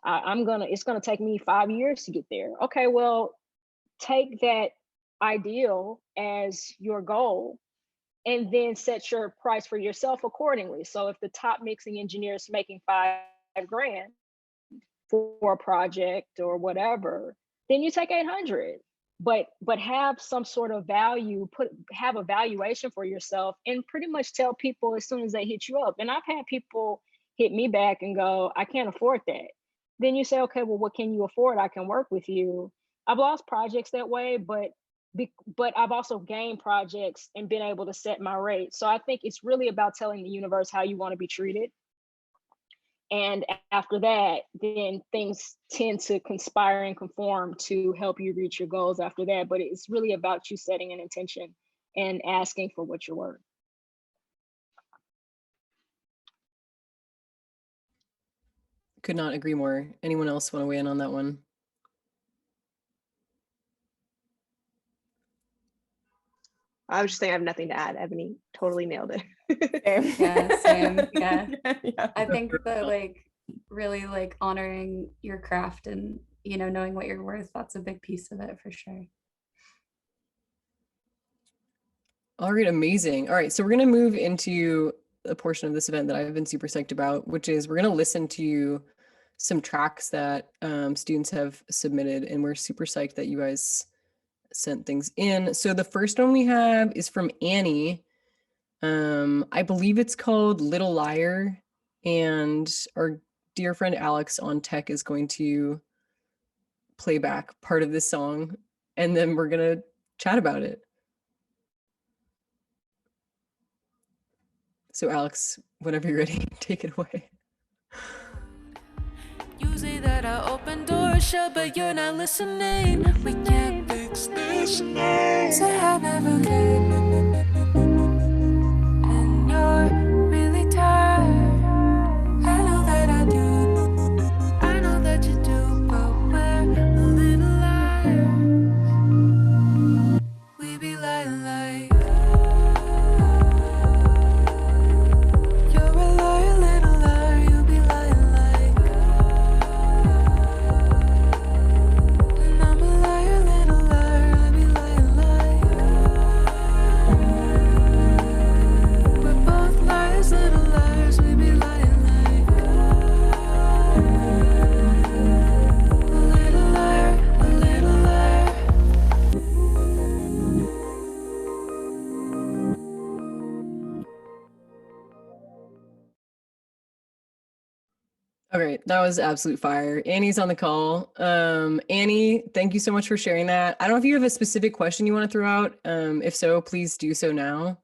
It's gonna take me 5 years to get there. Okay, well, take that ideal as your goal and then set your price for yourself accordingly. So if the top mixing engineer is making $5,000 for a project or whatever, then you take 800. but have some sort of value, have a valuation for yourself, and pretty much tell people as soon as they hit you up. And I've had people hit me back and go, I can't afford that. Then you say, okay, well, what can you afford? I can work with you. I've lost projects that way, but I've also gained projects and been able to set my rate. So I think it's really about telling the universe how you want to be treated. And after that, then things tend to conspire and conform to help you reach your goals after that. But it's really about you setting an intention and asking for what you're worth. Could not agree more. Anyone else want to weigh in on that one? I was just saying I have nothing to add. Ebony totally nailed it. Yeah, same. Yeah. Yeah. I think that like really like honoring your craft and, you know, knowing what you're worth, that's a big piece of it for sure. All right, amazing. All right, so we're going to move into a portion of this event that I've been super psyched about, which is we're going to listen to some tracks that students have submitted, and we're super psyched that you guys sent things in. So the first one we have is from Annie. I believe it's called Little Liar, and our dear friend Alex on tech is going to play back part of this song, and then we're going to chat about it. So Alex, whenever you're ready, take it away. You say that I open doors shut, but you're not listening. We can't fix this now. Say I never did. And you're really tired. I know that I do. I know that you do, but we're a little liars. We be lying like you're a liar, little liar. You be lying like, and I'm a liar, little liar. I be lying like, we're both liars, little liars. We be lying like, a little liar, a little liar. All right, that was absolute fire. Annie's on the call. Annie, thank you so much for sharing that. I don't know if you have a specific question you want to throw out. If so, please do so now.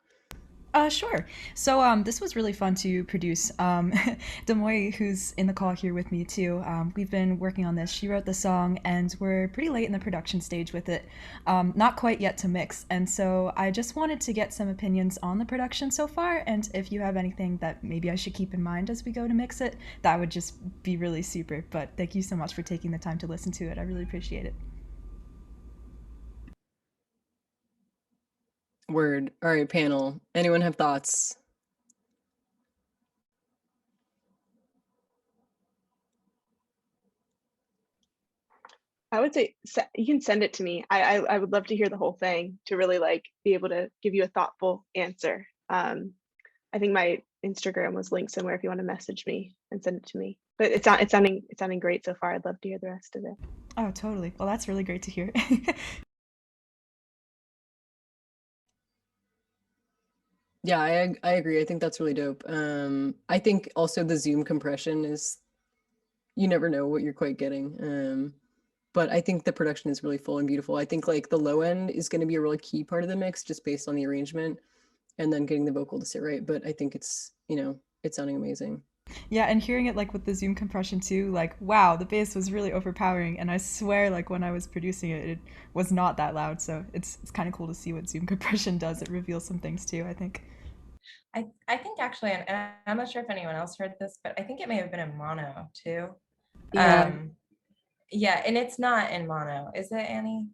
Sure. So this was really fun to produce. Demoy, who's in the call here with me too, we've been working on this. She wrote the song and we're pretty late in the production stage with it. Not quite yet to mix. And so I just wanted to get some opinions on the production so far. And if you have anything that maybe I should keep in mind as we go to mix it, that would just be really super. But thank you so much for taking the time to listen to it. I really appreciate it. Word. All right, panel. Anyone have thoughts? I would say you can send it to me. I would love to hear the whole thing to really like be able to give you a thoughtful answer. I think my Instagram was linked somewhere if you want to message me and send it to me. But it's sounding great so far. I'd love to hear the rest of it. Oh, totally. Well, that's really great to hear. Yeah, I agree. I think that's really dope. I think also the Zoom compression is, you never know what you're quite getting. But I think the production is really full and beautiful. I think like the low end is going to be a really key part of the mix just based on the arrangement and then getting the vocal to sit right. But I think it's, you know, it's sounding amazing. Yeah, and hearing it like with the Zoom compression too, like wow, the bass was really overpowering, and I swear like when I was producing it, it was not that loud. So it's kind of cool to see what Zoom compression does. It reveals some things too, I think. I think actually, and I'm not sure if anyone else heard this, but I think it may have been in mono too. Yeah. Yeah, and it's not in mono, is it, Annie?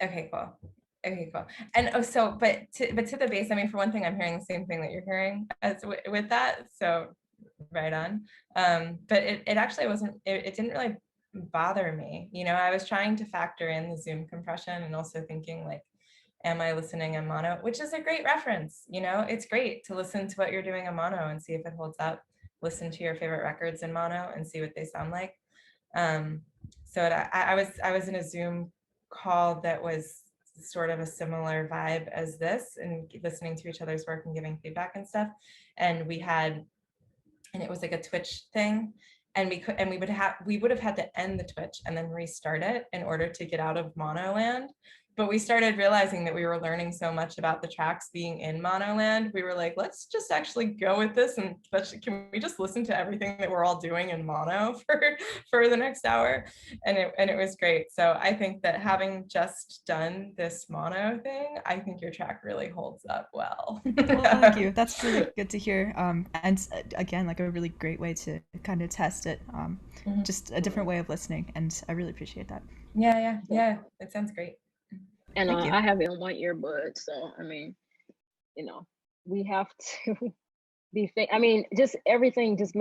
Okay, cool. Okay, cool. And but to the bass, I mean, for one thing, I'm hearing the same thing that you're hearing as with that. So right on. But it actually wasn't. It didn't really bother me. You know, I was trying to factor in the Zoom compression and also thinking like, am I listening in mono? Which is a great reference. You know, it's great to listen to what you're doing in mono and see if it holds up. Listen to your favorite records in mono and see what they sound like. So I was in a Zoom call that was sort of a similar vibe as this, and listening to each other's work and giving feedback and stuff. And it was like a Twitch thing. And we would have had to end the Twitch and then restart it in order to get out of mono land. But we started realizing that we were learning so much about the tracks being in mono land. We were like, let's just actually go with this, and can we just listen to everything that we're all doing in mono for the next hour? And it was great. So I think that having just done this mono thing, I think your track really holds up well. Well, thank you. That's really good to hear. And again, like a really great way to kind of test it. Just a different way of listening, and I really appreciate that. Yeah. It sounds great. And I have it in one earbud, so I mean, we have to be. Just everything. Just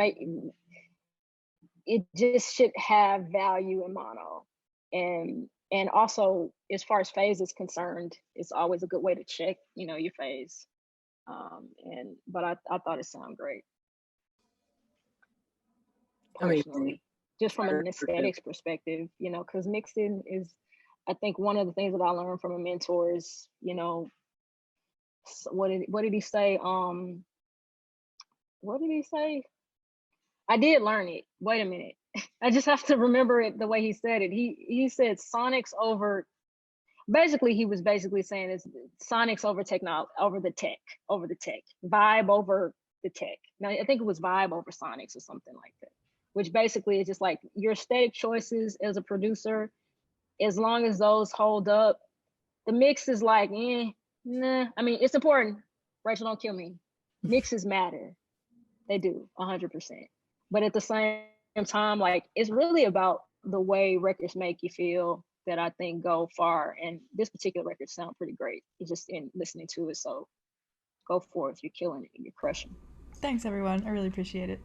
it just should have value in mono, and also as far as phase is concerned, it's always a good way to check, your phase. But I thought it sounded great. Personally, just from an aesthetics perspective, because mixing is, I think, one of the things that I learned from a mentor is, what did he say? What did he say? I did learn it. Wait a minute. I just have to remember it the way he said it. He said sonics over, basically he was basically saying it's sonics over technology, over the tech, vibe over the tech. Now I think it was vibe over sonics or something like that, which basically is just like your aesthetic choices as a producer, as long as those hold up, the mix is like, nah. I mean, it's important. Rachel, don't kill me. Mixes matter. They do, 100%. But at the same time, like, it's really about the way records make you feel that I think go far. And this particular record sounds pretty great. It's just in listening to it. So go for it. If you're killing it, you're crushing. Thanks, everyone. I really appreciate it.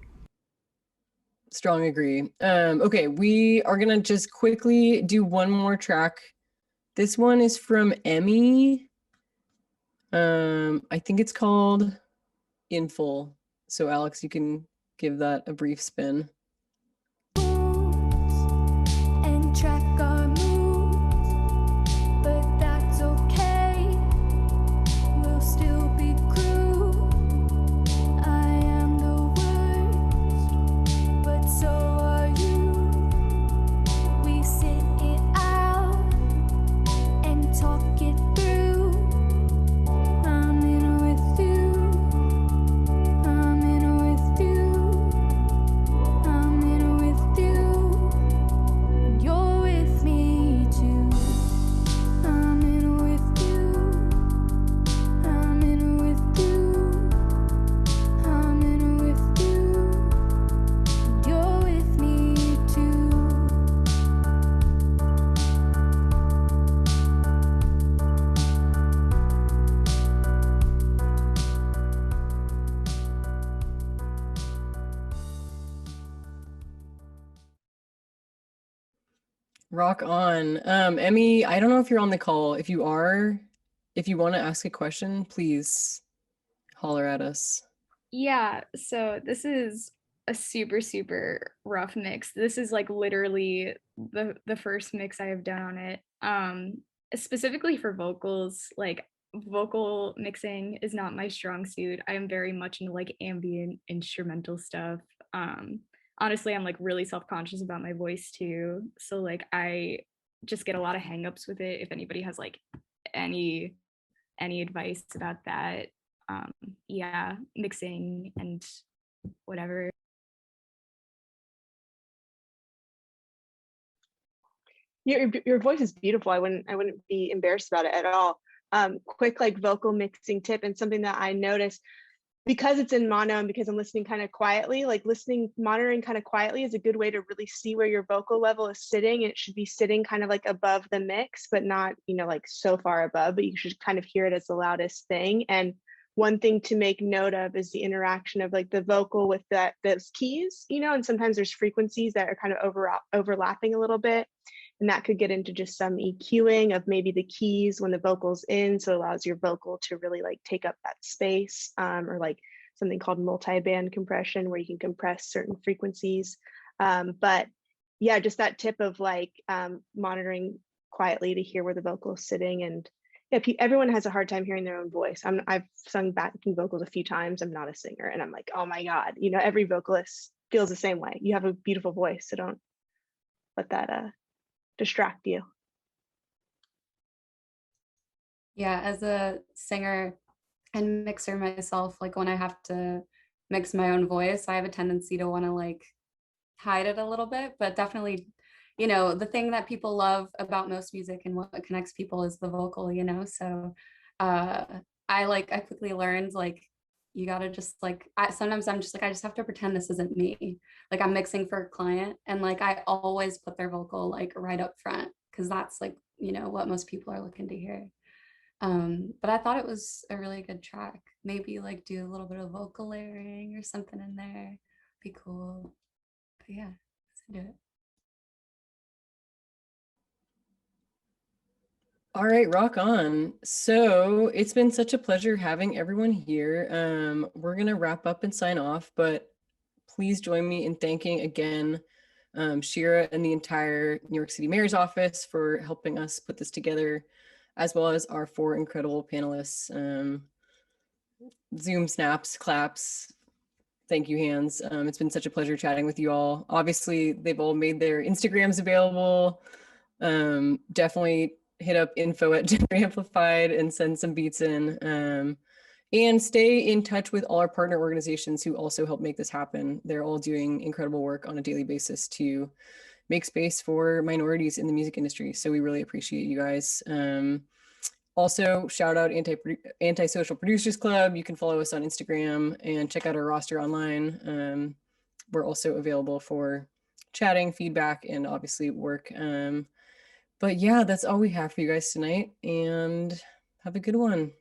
Strong agree. Okay, we are gonna just quickly do one more track. This one is from Emmy. I think it's called In Full. So Alex, you can give that a brief spin. And track our moves, but that's okay. We'll still be crew. I am the worst, but so are you. We sit it out and talk it through. I'm in with you. I'm in with you. I'm in with you. You're with me too. I'm in with you. I'm in with you. I'm in with you. You're with me too. Rock on. Emmy, I don't know if you're on the call. If you are, if you want to ask a question, please holler at us. Yeah, so this is a super rough mix. This is like literally the first mix I have done on it. Specifically for vocals, like vocal mixing is not my strong suit. I am very much into like ambient instrumental stuff. Honestly, I'm like really self-conscious about my voice too. So like I just get a lot of hangups with it. If anybody has like any advice about that, yeah, mixing and whatever. Your voice is beautiful. I wouldn't be embarrassed about it at all. Quick like vocal mixing tip, and something that I noticed, because it's in mono and because I'm listening kind of quietly, like monitoring kind of quietly is a good way to really see where your vocal level is sitting. And it should be sitting kind of like above the mix, but not, like so far above, but you should kind of hear it as the loudest thing. And one thing to make note of is the interaction of like the vocal with those keys, and sometimes there's frequencies that are kind of overlapping a little bit. And that could get into just some EQing of maybe the keys when the vocal's in, so it allows your vocal to really like take up that space, or like something called multi-band compression, where you can compress certain frequencies. But yeah, just that tip of like monitoring quietly to hear where the vocal is sitting. And yeah, everyone has a hard time hearing their own voice. I've sung backing vocals a few times. I'm not a singer, and I'm like, oh my God, you know, every vocalist feels the same way. You have a beautiful voice, so don't let that distract you. Yeah, as a singer and mixer myself, like when I have to mix my own voice, I have a tendency to want to like hide it a little bit, but definitely, you know, the thing that people love about most music and what connects people is the vocal, you know. So I quickly learned like you gotta just like sometimes I'm just like I just have to pretend this isn't me. Like I'm mixing for a client, and like I always put their vocal like right up front because that's like, you know, what most people are looking to hear. But I thought it was a really good track. Maybe like do a little bit of vocal layering or something in there. Be cool. But yeah, let's do it. All right, rock on. So it's been such a pleasure having everyone here. We're gonna wrap up and sign off, but please join me in thanking again Shira and the entire New York City Mayor's Office for helping us put this together, as well as our 4 incredible panelists. Zoom snaps, claps, thank you hands. It's been such a pleasure chatting with you all. Obviously, they've all made their Instagrams available. Definitely hit up info@Gender Amplified and send some beats in. And stay in touch with all our partner organizations who also help make this happen. They're all doing incredible work on a daily basis to make space for minorities in the music industry. So we really appreciate you guys. Also, shout out Anti-Social Producers Club. You can follow us on Instagram and check out our roster online. We're also available for chatting, feedback, and obviously work. But yeah, that's all we have for you guys tonight, and have a good one.